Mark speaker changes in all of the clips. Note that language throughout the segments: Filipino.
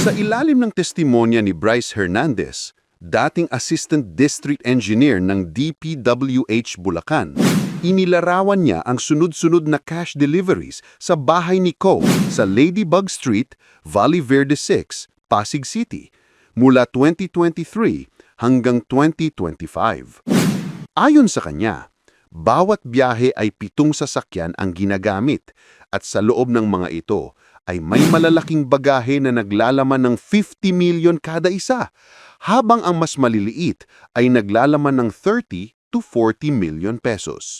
Speaker 1: Sa ilalim ng testimonya ni Bryce Hernandez, dating Assistant District Engineer ng DPWH Bulacan, inilarawan niya ang sunod-sunod na cash deliveries sa bahay ni Ko sa Ladybug Street, Valley Verde 6, Pasig City, mula 2023 hanggang 2025. Ayon sa kanya, bawat biyahe ay 7 sasakyan ang ginagamit at sa loob ng mga ito ay may malalaking bagahe na naglalaman ng 50 million kada isa, habang ang mas maliliit ay naglalaman ng 30 to 40 million pesos.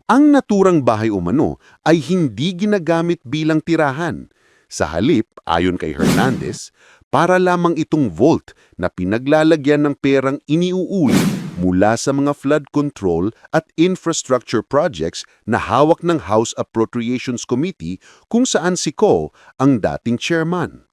Speaker 1: Ang naturang bahay umano ay hindi ginagamit bilang tirahan. Sa halip, ayon kay Hernandez, para lamang itong vault na pinaglalagyan ng perang iniuuli mula sa mga flood control at infrastructure projects na hawak ng House Appropriations Committee kung saan si Ko ang dating chairman.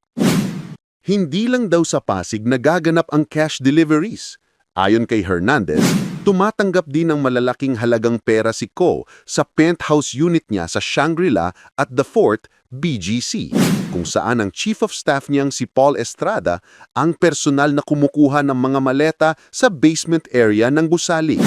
Speaker 1: Hindi lang daw sa Pasig nagaganap ang cash deliveries. Ayon kay Hernandez, tumatanggap din ng malalaking halagang pera si Ko sa penthouse unit niya sa Shangri-La at The Fort, BGC, kung saan ang Chief of Staff niyang si Paul Estrada ang personal na kumukuha ng mga maleta sa basement area ng gusali.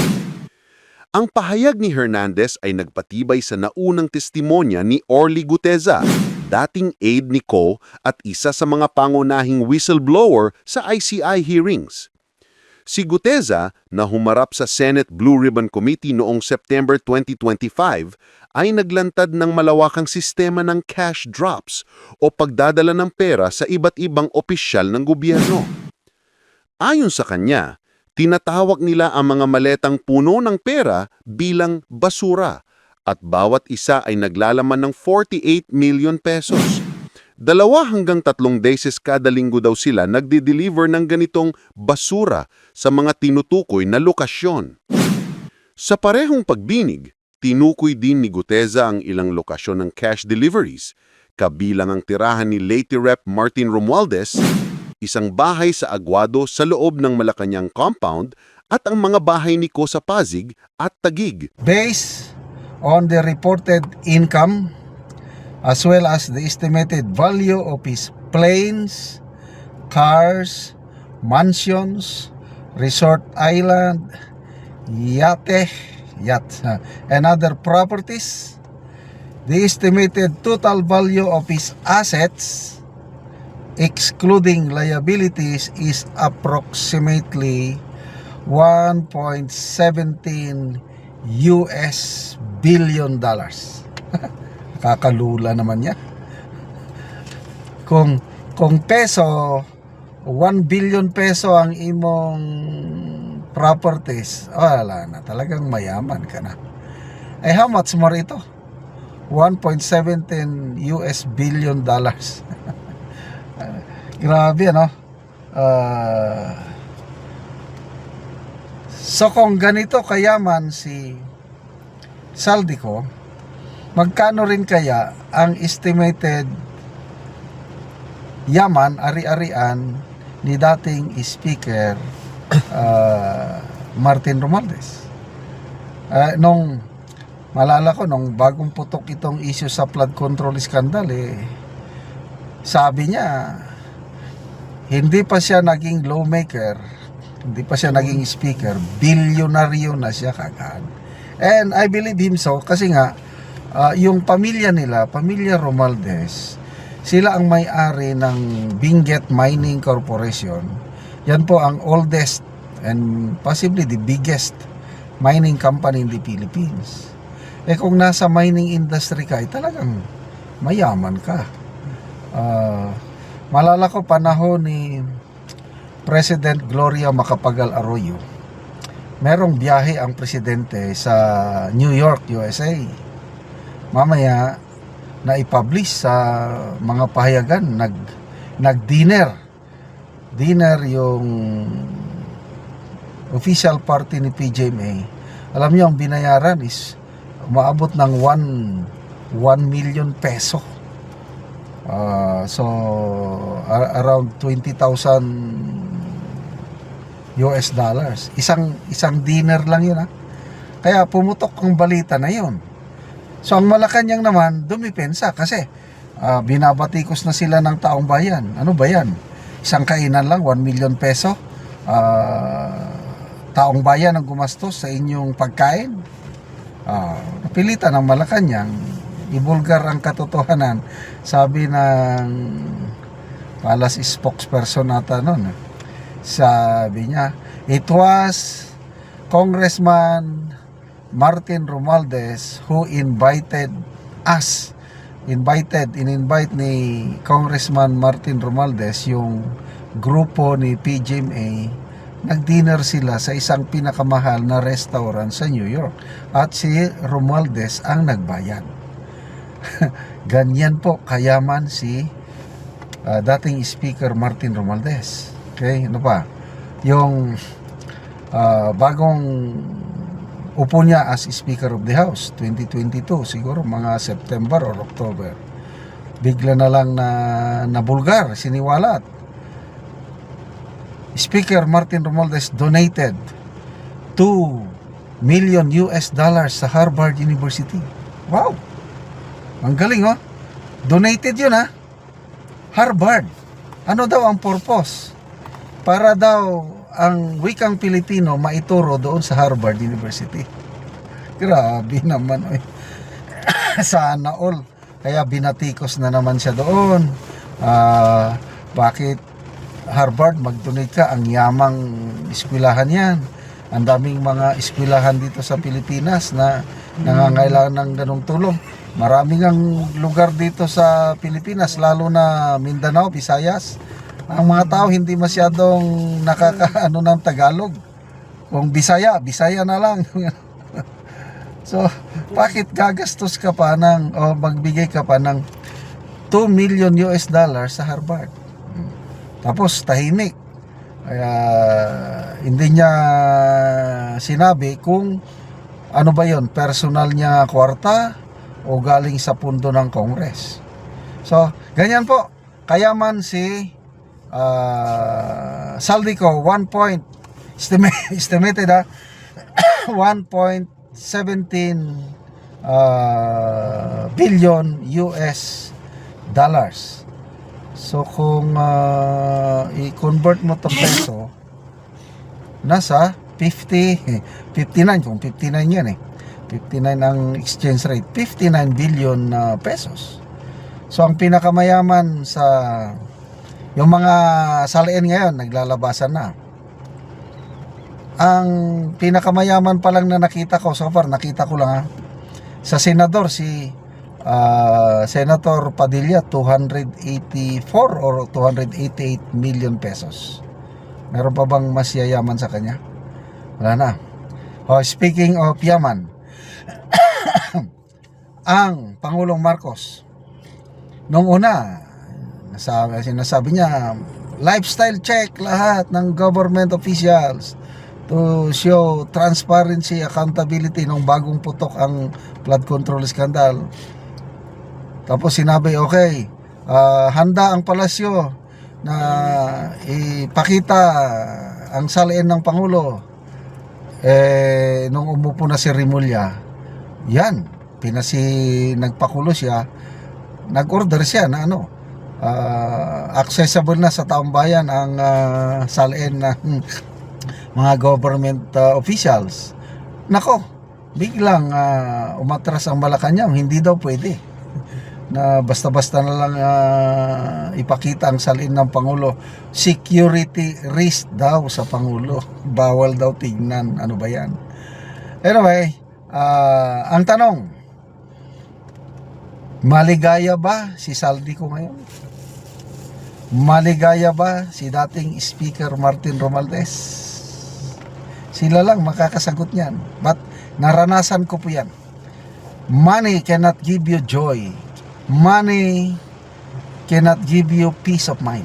Speaker 1: Ang pahayag ni Hernandez ay nagpatibay sa naunang testimonya ni Orly Guteza, dating aide ni Ko at isa sa mga pangunahing whistleblower sa ICI hearings. Si Guteza, na humarap sa Senate Blue Ribbon Committee noong September 2025, ay naglantad ng malawakang sistema ng cash drops o pagdadala ng pera sa iba't ibang opisyal ng gobyerno. Ayon sa kanya, tinatawag nila ang mga maletang puno ng pera bilang basura at bawat isa ay naglalaman ng 48 million pesos. 2 hanggang 3 beses kada linggo daw sila nagdi-deliver ng ganitong basura sa mga tinutukoy na lokasyon. Sa parehong pagbinig, tinukoy din ni Guteza ang ilang lokasyon ng cash deliveries, kabilang ang tirahan ni Leyte Rep. Martin Romualdez, isang bahay sa Aguado sa loob ng Malacanang compound at ang mga bahay ni Ko sa Pasig at Taguig.
Speaker 2: Based on the reported income as well as the estimated value of his planes, cars, mansions, resort island, yacht, and other properties, the estimated total value of his assets, excluding liabilities, is approximately 1.17 US billion dollars. Kakalula naman niya. Kung peso, 1 billion peso ang imong properties, wala na, talagang mayaman ka na. Eh, how much more ito? 1.17 US billion dollars. Grabe, ano? So, kung ganito kayaman si Saldico, magkano rin kaya ang estimated yaman, ari-arian ni dating Speaker Martin Romualdez? Nung malala ko, nung bagong putok itong issue sa flood control scandal, sabi niya, hindi pa siya naging lawmaker, hindi pa siya naging speaker, bilyonaryo na siya kagad. And I believe him so, kasi nga, yung pamilya nila, pamilya Romualdez, sila ang may-ari ng Benguet Mining Corporation. Yan po ang oldest and possibly the biggest mining company in the Philippines. Kung nasa mining industry ka, talagang mayaman ka. Malala ko panahon ni President Gloria Macapagal Arroyo, merong biyahe ang presidente sa New York, USA. Mamaya na i-publish sa mga pahayagan, nag-dinner yung official party ni PGMA. Alam niyo, ang binayaran is umaabot ng 1 million peso. So around 20,000 US dollars. Isang dinner lang yun, ha. Kaya pumutok ang balita na yun. So ang Malacanang naman dumipensa kasi binabatikos na sila ng taong bayan. Ano ba yan? Isang kainan lang, 1 million peso. Taong bayan ang gumastos sa inyong pagkain. Napilitan ng Malacanang ibulgar ang katotohanan. Sabi ng Palace spokesperson nata noon, sabi niya, it was Congressman Martin Romualdez who invited in-invite ni Congressman Martin Romualdez yung grupo ni PGMA. Nag-dinner sila sa isang pinakamahal na restaurant sa New York at si Romualdez ang nagbayad. Ganyan po kayaman si dating Speaker Martin Romualdez. Okay, ano pa? Yung bagong upo niya as Speaker of the House 2022, siguro mga September or October, bigla na lang nabulgar, siniwalat. Speaker Martin Romualdez donated $2 million sa Harvard University. Wow! Ang galing, oh. Donated yun, ha? Harvard. Ano daw ang purpose? Para daw ang wikang Pilipino maituro doon sa Harvard University. Grabe naman, eh. Sana all. Kaya binatikos na naman siya doon. Bakit Harvard, mag-donate ka? Ang yamang eskwelahan yan. Ang daming mga eskwelahan dito sa Pilipinas na nangangailangan ng ganong tulong. Maraming ang lugar dito sa Pilipinas, lalo na Mindanao, Visayas. Ang mga tao hindi masyadong nakakaano ng Tagalog. Kung Bisaya na lang. So, bakit gagastos ka pa o magbigay ka pa ng $2 million sa Harvard? Tapos tahimik. Kaya hindi niya sinabi kung ano ba yon, personal niya kwarta o galing sa pundo ng Congress. So, ganyan po. Kayaman si Saldico, estimated 1.17 billion US dollars. So kung i-convert mo to peso, nasa 59, kung 59 yan, 59 ang exchange rate, 59 billion pesos. So ang pinakamayaman sa yung mga salain ngayon, naglalabasan na. Ang pinakamayaman pa lang na nakita ko so far, nakita ko lang sa senador, si Senator Padilla, 284 or 288 million pesos. Meron pa bang mas yayaman sa kanya? Wala na. Speaking of yaman, ang Pangulong Marcos, nung una, sinasabi niya, lifestyle check lahat ng government officials to show transparency, accountability nung bagong putok ang flood control scandal. Tapos sinabi, okay, handa ang palasyo na ipakita ang salain ng Pangulo. Nung umupo na si Rimulya, yan, nagpakulo siya, nag-order siya na accessible na sa taong bayan ang salain ng mga government officials. Nako, biglang umatras ang Malacanang, hindi daw pwede na basta-basta na lang ipakita ang salin ng Pangulo. Security risk daw sa Pangulo. Bawal daw tignan. Ano ba yan? Anyway, ang tanong, maligaya ba si Saldico ngayon? Maligaya ba si dating Speaker Martin Romualdez? Sila lang makakasagot niyan. But naranasan ko po yan. Money cannot give you joy. Money cannot give you peace of mind.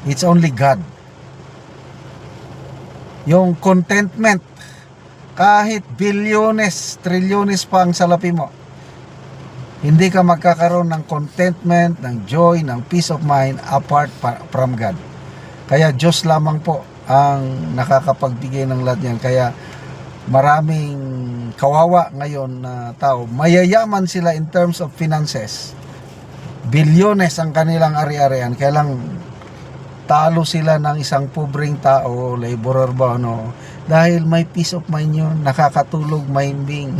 Speaker 2: It's only God. Yung contentment, kahit bilyones, trilyones pa ang salapi mo, hindi ka magkakaroon ng contentment, ng joy, ng peace of mind apart from God. Kaya Diyos lamang po ang nakakapagbigay ng lahat yan. Kaya maraming kawawa ngayon na tao, mayayaman sila in terms of finances, bilyones ang kanilang ari-arian, kaya lang talo sila ng isang pobreng tao, laborer ba ano, dahil may peace of mind yun, nakakatulog mahimbing.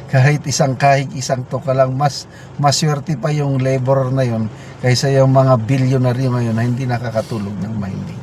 Speaker 2: Kahit isang kahig, isang toka lang, mas maswerte pa yung laborer na yun kaysa yung mga bilyonaryo ngayon na hindi nakakatulog ng mahimbing.